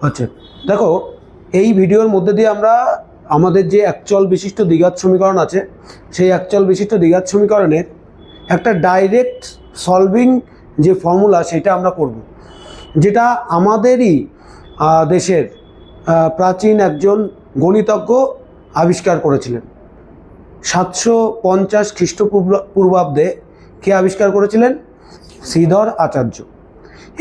আচ্ছা, দেখো এই ভিডিওর মধ্যে দিয়ে আমরা আমাদের যে একচল বিশিষ্ট দ্বিঘাত সমীকরণ আছে সেই একচল বিশিষ্ট দ্বিঘাত সমীকরণের একটা ডাইরেক্ট সলভিং যে ফর্মুলা সেটা আমরা করব, যেটা আমাদেরই দেশের প্রাচীন একজন গণিতজ্ঞ আবিষ্কার করেছিলেন। 750 খ্রিস্টপূর্বাব্দে কে আবিষ্কার করেছিলেন? শ্রীধর আচার্য।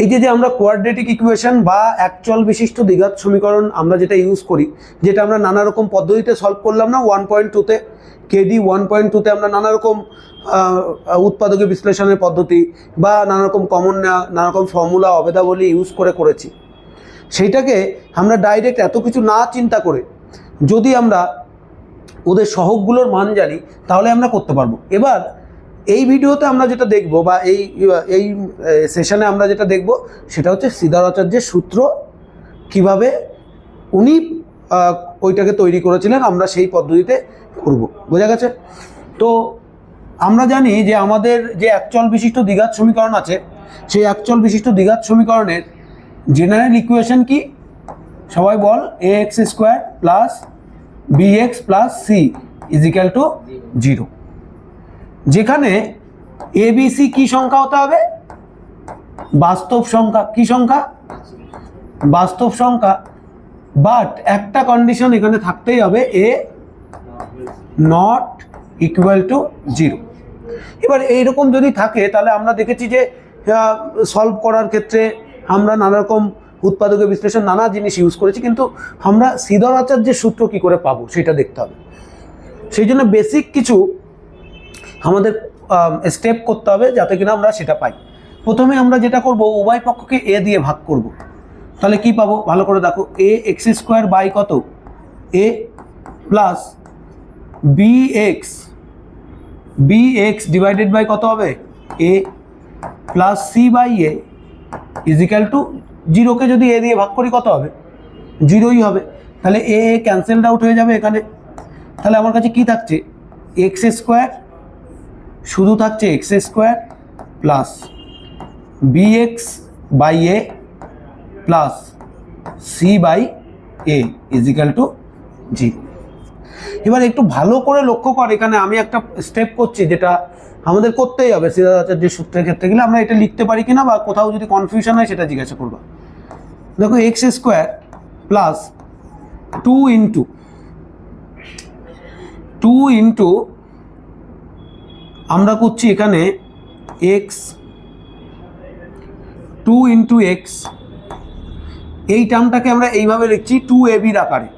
এই যে আমরা কোয়াড্রেটিক ইকুয়েশন বা একচল বিশিষ্ট দ্বিঘাত সমীকরণ আমরা যেটা ইউজ করি, যেটা আমরা নানা রকম পদ্ধতিতে সলভ করলাম না, 1.2তে কেডি 1.2তে আমরা নানা রকম উৎপাদকীয় বিশ্লেষণের পদ্ধতি বা নানা রকম কমন নানা রকম ফর্মুলা অভেদাবলী ইউজ করেছি। সেইটাকে আমরা ডাইরেক্ট এত কিছু না চিন্তা করে যদি আমরা ওদের সহগগুলোর মান জানি তাহলে আমরা করতে পারবো। এবার এই ভিডিওতে আমরা যেটা দেখব বা এই সেশনে আমরা যেটা দেখব সেটা হচ্ছে শ্রীধর আচার্যের সূত্র, কিভাবে উনি ওইটাকে তৈরি করেছিলেন, আমরা সেই পদ্ধতিতে করব। বোঝা গেছে? তো আমরা জানি যে আমাদের যে একচল বিশিষ্ট দ্বিঘাত সমীকরণ আছে সেই একচল বিশিষ্ট দ্বিঘাত সমীকরণের জেনারেল ইকুয়েশন কি? সবাই বল, ax square plus bx plus c is equal to 0। যেখানে এ বি সি কী সংখ্যা হতে হবে? বাস্তব সংখ্যা। কি সংখ্যা? বাস্তব সংখ্যা। বাট একটা কন্ডিশন এখানে থাকতেই হবে, এ নট ইকুয়াল টু 0। এবার এইরকম যদি থাকে তাহলে আমরা দেখেছি যে সলভ করার ক্ষেত্রে আমরা নানা রকম উৎপাদকীয় বিশ্লেষণ নানা জিনিস ইউজ করেছি, কিন্তু আমরা শ্রীধর আচার্যের সূত্র কী করে পাবো সেটা দেখতে হবে। সেই জন্য বেসিক কিছু আমাদের স্টেপ করতে হবে যাতে কিনা আমরা সেটা পাই। প্রথমে আমরা যেটা করব, উভয় পক্ষকে এ দিয়ে ভাগ করব। তাহলে কি পাবো ভালো করে দেখো, এ এক্স স্কোয়ার বাই কত? A plus b x divided by কত হবে? A plus c by a is equal to 0কে যদি এ দিয়ে ভাগ করি কত হবে? 0ই হবে। তাহলে এ ক্যান্সেলড আউট হয়ে যাবে এখানে। তাহলে আমার কাছে কি থাকছে? এক্স স্কোয়ার, শুধু থাকছে x square plus b x by a plus c by a is equal to 0। এবার একটু ভালো করে লক্ষ্য কর, এখানে আমি একটা স্টেপ করছি যেটা আমাদের করতেই হবে। শ্রীধর আচার্যের সূত্রের ক্ষেত্রে গেলে আমরা এটা লিখতে পারি কিনা বা কোথাও যদি কনফিউশন হয় সেটা জিজ্ঞাসা করবা। দেখো, এক্স স্কোয়ার প্লাস 2 ইন্টু আমরা করছি এখানে এক্স 2 ইন্টু এক্স, এই টার্মটাকে আমরা এইভাবে লিখছি 2ab আকারে।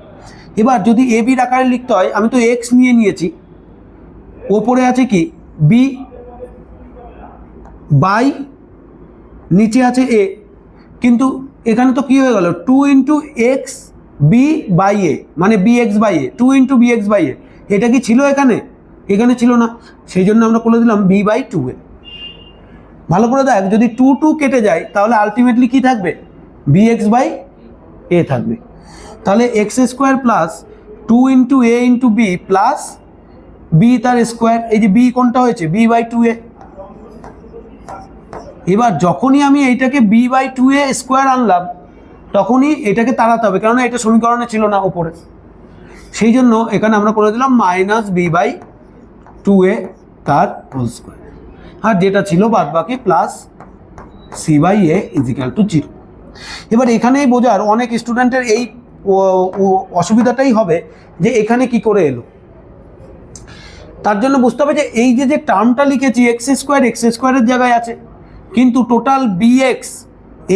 এবার যদি ab আকারে লিখতে হয়, আমি তো এক্স নিয়েছি, ওপরে আছে কি বি বাই নিচে আছে এ, কিন্তু এখানে তো কি হয়ে গেল 2 into x b by a, মানে b x by a, 2 into b x by a. এটা কি ছিল এখানে? এখানে ছিল না, সেই জন্য আমরা করে দিলাম বি বাই 2a। ভালো করে দেখ, যদি 2 কেটে যায় তাহলে আলটিমেটলি কি থাকবে? বি এক্স বাই এ থাকবে। তাহলে x square plus 2 into a into b plus b তার স্কোয়ার, এই যে বি কোনটা হয়েছে? B by 2a। এবার যখনই আমি এইটাকে বি বাই 2a স্কোয়ার আনলাম তখনই এটাকে তাড়াতে হবে, কেননা এটা সমীকরণে ছিল না ওপরে। সেই জন্য এখানে আমরা করে দিলাম মাইনাস বি বাই 2a তার হোল স্কোয়ার, আর যেটা ছিল বাদ বাকি plus c by a is equal to 0। এবার এখানেই বোঝার অনেক স্টুডেন্টের এই অসুবিধাটাই হবে যে এখানে কি করে এলো। তার জন্য বুঝতে হবে যে এই যে টার্মটা লিখেছি এক্স স্কোয়ারের জায়গায় আছে, কিন্তু টোটাল bx,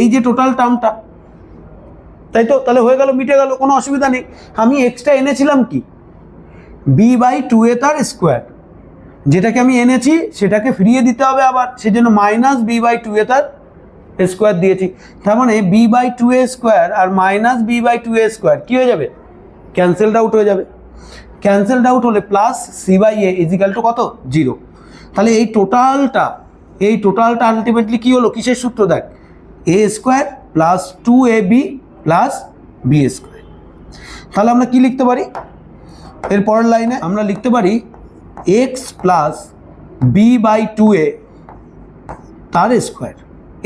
এই যে টোটাল টার্মটা, তাই তো? তাহলে হয়ে গেল, মিটে গেল, কোনো অসুবিধা নেই। আমি এক্সটা এনেছিলাম কি? বি বাই 2a তার স্কোয়ার, যেটাকে আমি এনেছি সেটাকে ফিরিয়ে দিতে হবে আবার, সেজন্য মাইনাস বি বাই 2a তার স্কোয়ার দিয়েছি। তার মানে বি বাই 2a স্কোয়ার আর minus b by 2a square কী হয়ে যাবে? ক্যান্সেলড আউট হয়ে যাবে। ক্যান্সেলড আউট হলে plus c by a is equal to কত? 0। তাহলে এই টোটালটা আলটিমেটলি কী হলো? কিসের সূত্র? দেখ, a square plus 2ab plus b square. তাহলে আমরা কি লিখতে পারি? এর পরের লাইনে আমরা লিখতে পারি x plus b by 2a তার স্কোয়ার।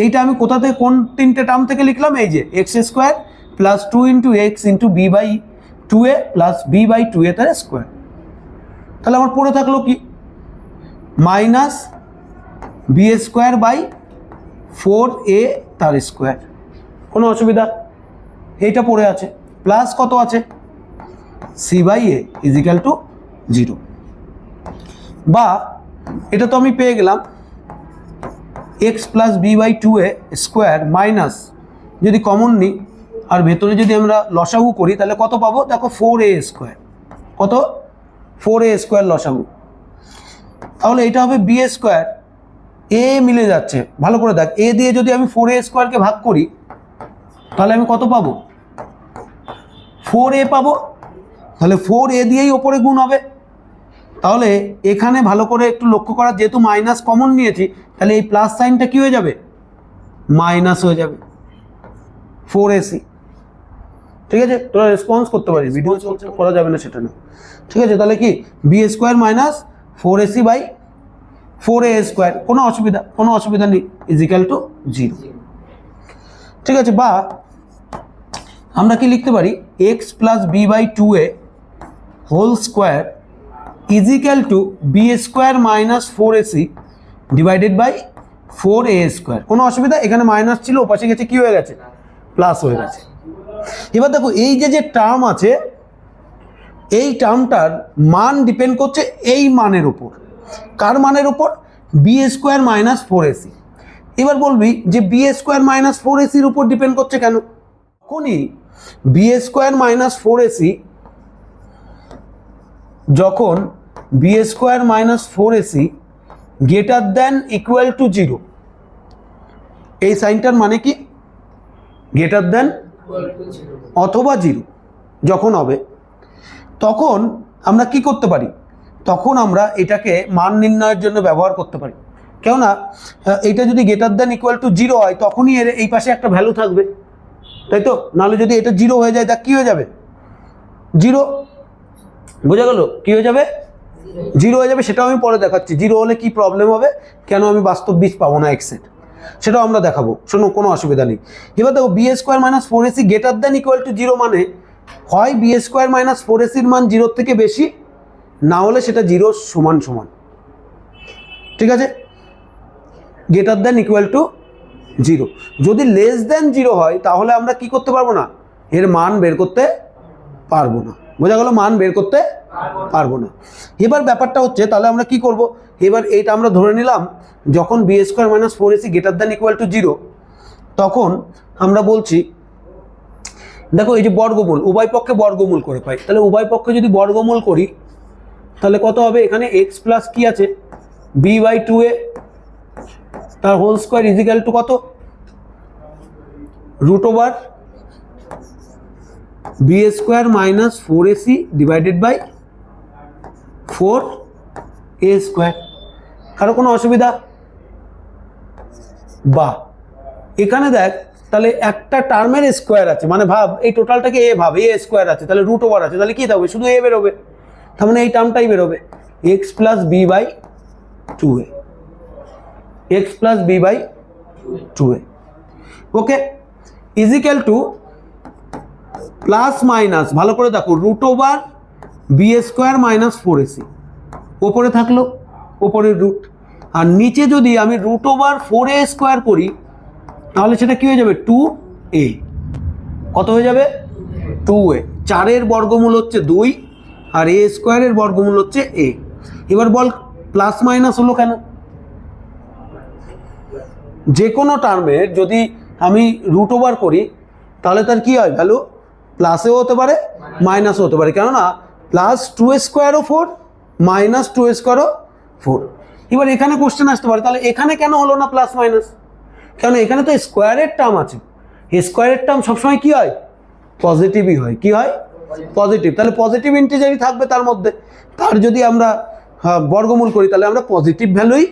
এইটা আমি কোথা থেকে, কোন তিনটে টার্ম থেকে লিখলাম? এই যে x square plus 2 into x into b by 2a plus b by 2a তার স্কোয়ার। তাহলে আমার পড়ে থাকলো কি minus B square by 4a তার স্কোয়ার। কোনো অসুবিধা? এইটা পড়ে আছে, প্লাস কত আছে c by a is equal to 0। বা এটা তো আমি পেয়ে গেলাম x plus b by 2a square minus, যদি কমন নিই আর ভেতরে যদি আমরা লসাগু করি তাহলে কত পাবো? দেখো 4a স্কোয়ার। কত? 4a স্কোয়ার লসাগু। তাহলে এটা হবে বি স্কোয়ার, এ মিলে যাচ্ছে, ভালো করে দেখ, এ দিয়ে যদি আমি 4a স্কোয়ারকে ভাগ করি তাহলে আমি কত পাবো? 4a পাবো। তাহলে 4a দিয়েই ওপরে গুণ হবে। তাহলে এখানে ভালো করে একটু লক্ষ্য করা, যেহেতু মাইনাস কমন নিয়েছি তাহলে এই প্লাস সাইনটা কি হয়ে যাবে? মাইনাস হয়ে যাবে 4ac। ঠিক আছে, তোরা রেসপন্স করতে পারিস, ভিডিও চলছে করা যাবে না সেটা না। ঠিক আছে, তাহলে কি b square minus 4ac by 4a square. কোনো অসুবিধা নেই, ইজিক্যাল টু 0। ঠিক আছে, বা আমরা কি লিখতে পারি x plus b by 2a whole square is equal to b square minus 4ac divided by 4a square. কোনো অসুবিধা? এখানে মাইনাস ছিল, ওপাশে গেছে কি হয়ে গেছে? প্লাস হয়ে গেছে। এবার দেখো এই যে টার্ম আছে, এই টার্মটার মান ডিপেন্ড করছে এই মানের উপর। কার মানের উপর? B square minus 4ac। এবার বলবি যে বি স্কোয়ার মাইনাস 4ac-র উপর ডিপেন্ড করছে কেন? তখনই বি স্কোয়ার মাইনাস 4ac, যখন B square minus 4ac greater than equal to 0, এই সাইনটার মানে কি? গ্রেটার দ্যান অথবা 0 যখন হবে, তখন আমরা কি করতে পারি? তখন আমরা এটাকে মান নির্ণয়ের জন্য ব্যবহার করতে পারি। কেননা এটা যদি গ্রেটার দ্যান ইকুয়াল টু 0 হয় তখনই এর এই পাশে একটা ভ্যালু থাকবে, তাই তো? নাহলে যদি এটা 0 হয়ে যায় তা কি হয়ে যাবে? 0। বোঝা গেল? কি হয়ে যাবে? 0 হয়ে যাবে। সেটাও আমি পরে দেখাচ্ছি 0 হলে কি প্রবলেম হবে, কেন আমি বাস্তব বীজ পাবো না এক্সের, সেটাও আমরা দেখাবো। শোনো, কোনো অসুবিধা নেই। এবার দেখো b square minus 4ac greater than equal to 0 মানে হয় বি স্কোয়ার মাইনাস 4ac-র মান 0-র থেকে বেশি, না হলে সেটা 0 সমান সমান। ঠিক আছে, গ্রেটার দ্যান ইকুয়াল টু 0। যদি লেস দ্যান 0 হয় তাহলে আমরা কি করতে পারবো না? এর মান বের করতে পারবো না। বোঝা গেল? মান বের করতে পারবো না। এবার ব্যাপারটা হচ্ছে, তাহলে আমরা কি করব? এবার এইটা আমরা ধরে নিলাম যখন B square minus 4ac greater than equal to 0, তখন আমরা বলছি দেখো এই যে বর্গমূল, উভয় পক্ষে বর্গমূল করে পাই। তাহলে উভয় পক্ষে যদি বর্গমূল করি তাহলে কত হবে? এখানে এক্স প্লাস কি আছে? বি বাই 2a তার হোল স্কোয়ার ইজিক্যাল টু কত? Root over b square minus 4ac divided by 4a square. কারো কোনো অসুবিধা? বা এখানে দেখ, তাহলে একটা টার্মের স্কোয়ার আছে, মানে ভাব এই টোটালটাকে এ ভাব, এ স্কোয়ার আছে, তাহলে রুট ওভার আছে, তাহলে কি থাকবে? শুধু এ বেরোবে। তার মানে এই টার্মটাই বেরোবে, x plus b by 2a, x plus b by 2a। Okay, is equal to plus minus, ভালো করে দেখো, root over b square minus 4ac, ওপরে থাকলো ওপরের রুট, আর নিচে যদি আমি রুট ওভার 4a স্কোয়ার করি তাহলে সেটা কি হয়ে যাবে? 2a। কত হয়ে যাবে? 2a। 4-এর বর্গমূল হচ্ছে 2 আর a স্কোয়ারের বর্গমূল হচ্ছে a। এবার বল প্লাস মাইনাস হলো কেন? যে কোনো টার্মের যদি আমি রুট ওভার করি তাহলে তার কি হয়? ভ্যালু প্লাসেও হতে পারে মাইনাসও হতে পারে, কেননা প্লাস 2a স্কোয়ারও 4 মাইনাস 2a স্কোয়ারও 4। এবার এখানে কোশ্চেন আসতে পারে, তাহলে এখানে কেন হলো না প্লাস মাইনাস? কেন? এখানে তো স্কোয়ারের টার্ম আছে, স্কোয়ারের টার্ম সবসময় কি হয়? পজিটিভই হয়। কি হয়? পজিটিভ। তাহলে পজিটিভ ইন্টিজারই থাকবে তার মধ্যে, তার যদি আমরা বর্গমূল করি তাহলে আমরা পজিটিভ ভ্যালুই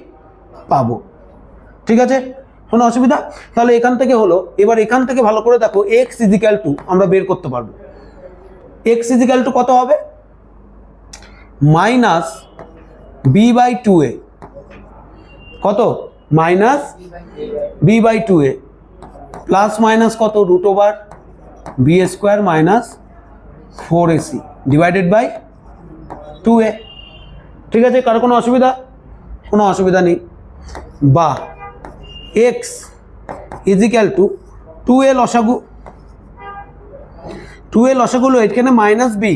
পাবো। ঠিক আছে, কোনো অসুবিধা? তাহলে এখান থেকে হলো। এবার এখান থেকে ভালো করে দেখো, এক্স ইজিক্যাল টু আমরা বের করতে পারবো। এক্স ইজিক্যাল টু কত হবে? Minus b by 2a। কত? Minus b by 2a plus minus কত? Root over b square minus 4ac divided by 2a। ঠিক আছে, কারো কোনো অসুবিধা? কোনো অসুবিধা নেই। বা এক্স ইজিক্যাল টু 2a লসাগু, 2a লসাগু হলো এখানে মাইনাস বি।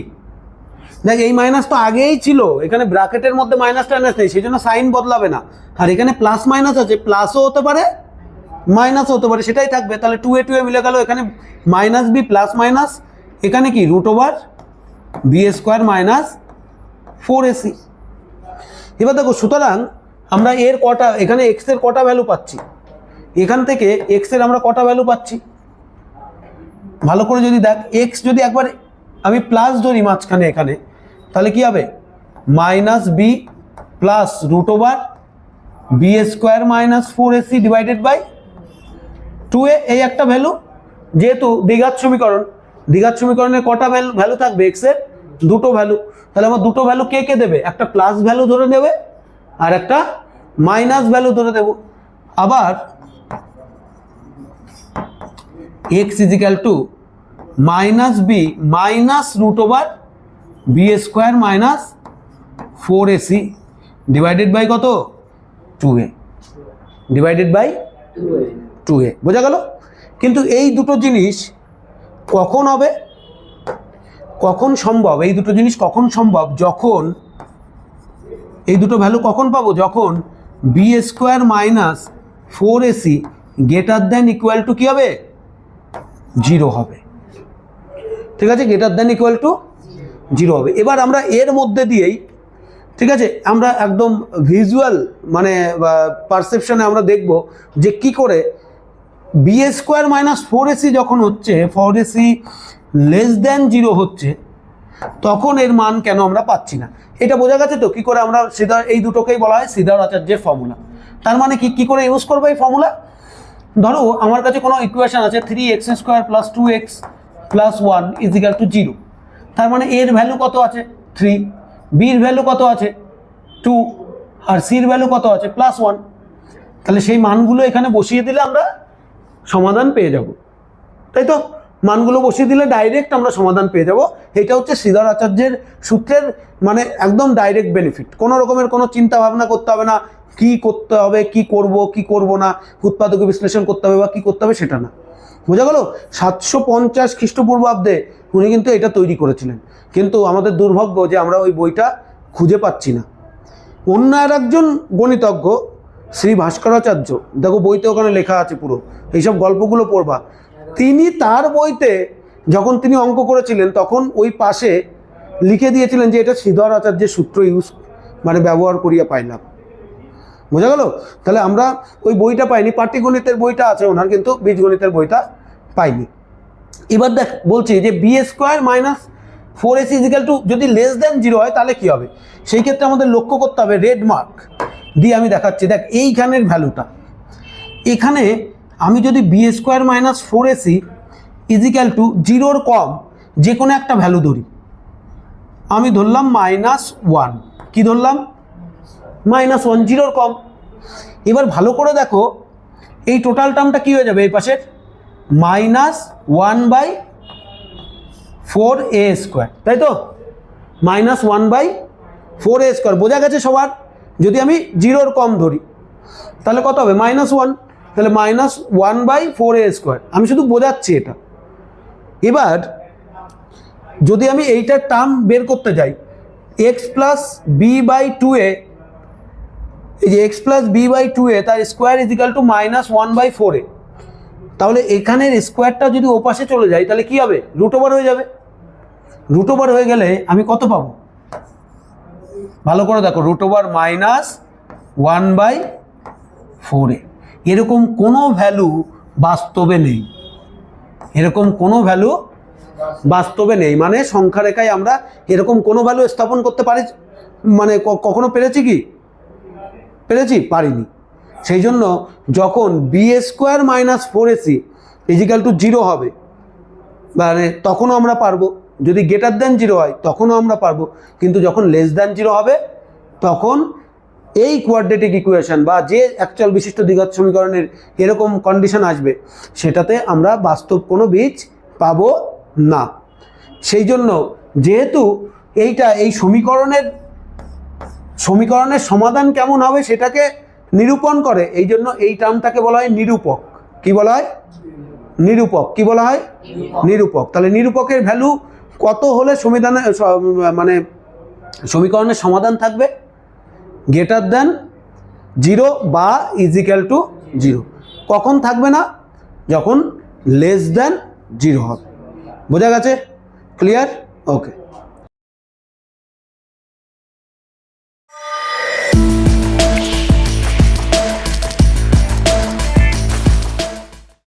দেখ এই মাইনাস তো আগেই ছিল, এখানে ব্র্যাকেটের মধ্যে মাইনাস টাইনাস নেই, সেই জন্য সাইন বদলাবে না। আর এখানে প্লাস মাইনাস আছে, প্লাসও হতে পারে মাইনাসও হতে পারে, সেটাই থাকবে। তাহলে 2a মিলে গেল, এখানে মাইনাস বি প্লাস মাইনাস, এখানে কি root over b square minus 4ac। এবার দেখো, সুতরাং আমরা এর কটা, এখানে এক্স এর কটা ভ্যালু পাচ্ছি, এখান থেকে এক্স এর আমরা কটা ভ্যালু পাচ্ছি ভালো করে যদি দেখ। এক্স যদি একবার আমি প্লাস ধরি মাঝখানে এখানে, তাহলে কি হবে? Minus b plus root over b square minus 4ac divided by 2a। এই একটা ভ্যালু, যেহেতু দ্বিঘাত সমীকরণ, দ্বিঘাত সমীকরণের কটা ভ্যালু থাকবে? এক্স এর দুটো ভ্যালু। তাহলে আমার দুটো ভ্যালু কে কে দেবে? একটা প্লাস ভ্যালু ধরে নেবে আর একটা মাইনাস ভ্যালু ধরে দেব। আবার x is equal to minus b minus root over b square minus 4ac divided by কত? 2a divided by 2a। বোঝা গেল? কিন্তু এই দুটো জিনিস কখন হবে, কখন সম্ভব? এই দুটো জিনিস কখন সম্ভব? যখন এই দুটো ভ্যালু কখন পাবো? যখন B square minus 4ac greater than equal to কি হবে? 0 হবে। ঠিক আছে, গ্রেটার দ্যান ইকুয়াল টু 0 হবে। এবার আমরা এর মধ্যে দিয়েই, ঠিক আছে, আমরা একদম ভিজুয়াল মানে পারসেপশনে আমরা দেখব যে কি করে বি স্কোয়ার মাইনাস 4ac যখন হচ্ছে, 4ac লেস দ্যান 0 হচ্ছে, তখন এর মান কেন আমরা পাচ্ছি না। এটা বোঝা গেছে তো কি করে আমরা সিধা, এই দুটোকেই বলা হয় সিধার আচার্যের ফর্মুলা। তার মানে কি করে ইউজ করবো এই ফর্মুলা? ধরো আমার কাছে কোনো ইকুয়েশন আছে 3x square plus 2x plus 1 is equal to 0। তার মানে এর ভ্যালু কত আছে? 3, বির ভ্যালু কত আছে? 2, আর সির ভ্যালু কত আছে? প্লাস 1। তাহলে সেই মানগুলো এখানে বসিয়ে দিলে আমরা সমাধান পেয়ে যাব, তাই তো? মানগুলো বসিয়ে দিলে ডাইরেক্ট আমরা সমাধান পেয়ে যাব। এটা হচ্ছে শ্রীধর আচার্যের সূত্রের মানে একদম ডাইরেক্ট বেনিফিট। কোনো রকমের কোনো চিন্তা ভাবনা করতে হবে না, কি করতে হবে, কি করব না, উৎপাদক বিশ্লেষণ করতে হবে বা কি করতে হবে সেটা না। বোঝা গেল? 750 খ্রিস্টপূর্বাব্দে উনি কিন্তু এটা তৈরি করেছিলেন, কিন্তু আমাদের দুর্ভাগ্য যে আমরা ওই বইটা খুঁজে পাচ্ছি না। অন্য আর একজন গণিতজ্ঞ শ্রী ভাস্করাচার্য, দেখো বইতে ওখানে লেখা আছে পুরো, এইসব গল্পগুলো পড়বা। তিনি তার বইতে যখন তিনি অঙ্ক করেছিলেন তখন ওই পাশে লিখে দিয়েছিলেন যে এটা শ্রীধর আচার্যের সূত্র মানে ব্যবহার করিয়া পাইলাম। বোঝা গেল? তাহলে আমরা ওই বইটা পাইনি, পাটিগণিতের বইটা আছে ওনার, কিন্তু বীজগণিতের বইটা পাইনি। এবার দেখ বলছি যে B square minus 4ac is equal to যদি লেস দ্যান 0 হয় তাহলে কি হবে? সেই ক্ষেত্রে আমাদের লক্ষ্য করতে হবে, রেড মার্ক দিয়ে আমি দেখাচ্ছি। দেখ এইখানের ভ্যালুটা, এখানে আমি যদি b square minus 4ac is equal to 0-র কম যে কোনো একটা ভ্যালু ধরি, আমি ধরলাম -1। কি ধরলাম? -1, 0-র কম। এবার ভালো করে দেখো, এই টোটাল টার্মটা কি হয়ে যাবে? এই পাশে -1/4a স্কোয়ার, তাই তো? -1/4a square. বোঝা গেছে সবার? যদি আমি 0-র কম ধরি তাহলে কত হবে? -1। তাহলে -1/4a স্কোয়ার। আমি শুধু বোঝাচ্ছি এটা। এবার যদি আমি এইটার টার্ম বের করতে যাই, x প্লাস b/2a, এই যে x প্লাস b/2a তার স্কোয়ার ইজিক্যাল টু -1/4a, তাহলে এখানের স্কোয়ারটা যদি ওপাশে চলে যায় তাহলে কি হবে? রুট ওভার হয়ে যাবে। রুট ওভার হয়ে গেলে আমি কত পাবো? ভালো করে দেখো, রুট ওভার -1/4a। এরকম কোনো ভ্যালু বাস্তবে নেই, এরকম কোনো ভ্যালু বাস্তবে নেই। মানে সংখ্যা রেখায় আমরা এরকম কোনো ভ্যালু স্থাপন করতে পারি, মানে কখনো পেরেছি কি? পারিনি। সেই জন্য যখন B square minus 4ac is equal to 0 হবে, মানে তখনও আমরা পারবো। যদি গ্রেটার দ্যান 0 হয় তখনও আমরা পারবো, কিন্তু যখন লেস দ্যান 0 হবে তখন এই কোয়াড্রেটিক ইকুয়েশন বা যে অ্যাকচুয়াল বিশিষ্ট দ্বিঘাত সমীকরণের এরকম কন্ডিশন আসবে, সেটাতে আমরা বাস্তব কোনো বীজ পাবো না। সেই জন্য যেহেতু এই সমীকরণের সমাধান কেমন হবে সেটাকে নিরূপণ করে, এই জন্য এই টার্মটাকে বলা হয় নিরূপক। কি বলা হয়? নিরূপক। কি বলা হয়? নিরূপক। তাহলে নিরূপকের ভ্যালু কত হলে মানে সমীকরণের সমাধান থাকবে? গ্রেটার দ্যান 0 বা ইজিক্যাল টু 0। কখন থাকবে না? যখন লেস দ্যান 0 হবে। বোঝা গেছে? ক্লিয়ার? ওকে।